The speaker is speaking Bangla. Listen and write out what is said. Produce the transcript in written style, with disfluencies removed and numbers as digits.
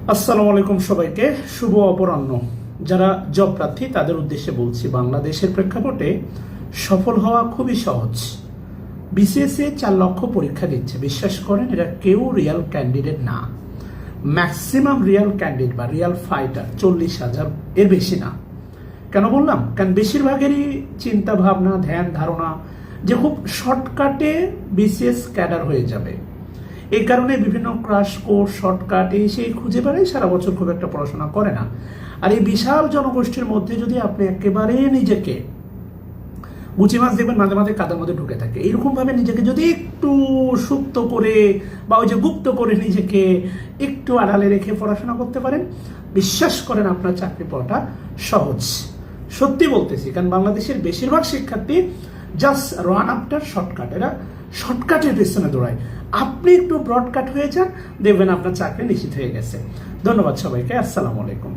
আসসালামু আলাইকুম সবাইকে, শুভ অপরাহ্ন। যারা জব প্রার্থী তাদের উদ্দেশ্যে বলছি, বাংলাদেশের প্রেক্ষাপটে সফল হওয়া খুবই সহজ। বিসিএস 4 লক্ষ পরীক্ষা দিচ্ছে, বিশ্বাস করেন এরা কেউ রিয়াল ক্যান্ডিডেট না। ম্যাক্সিমাম রিয়াল ক্যান্ডিডেট বা রিয়াল ফাইটার 40,000, এর বেশি না। কেন বললাম? কারণ বেশিরভাগেরই চিন্তা ভাবনা, ধ্যান ধারণা যে খুব শর্টকাটে বিসিএস ক্যাডার হয়ে যাবে। এই কারণে বিভিন্ন ক্রাশ কোর্স, শর্টকাট এই সেই খুঁজে বেড়াই, সারা বছর খুব একটা পড়াশোনা করে না। আর এই বিশাল জনগোষ্ঠীর মধ্যে যদি আপনি একেবারে নিজেকে বুচি মাছ দেখবেন মাঝে মাঝে কাদার মধ্যে ঢুকে থাকে, এইরকম ভাবে নিজেকে যদি একটু সুপ্ত করে বা ওই যে গুপ্ত করে নিজেকে একটু আড়ালে রেখে পড়াশোনা করতে পারেন, বিশ্বাস করেন আপনার চাকরি পাওয়াটা সহজ। সত্যি বলতেছি, কারণ বাংলাদেশের বেশিরভাগ শিক্ষার্থী জাস্ট রান আফটার শর্টকাট, এরা শর্টকাটের পেছনে দৌড়ায়। আপনি একটু ব্রডকাট হয়ে যান, দেখবেন আপনার চাকরি নিশ্চিত হয়ে গেছে। ধন্যবাদ সবাইকে, আসসালামু আলাইকুম।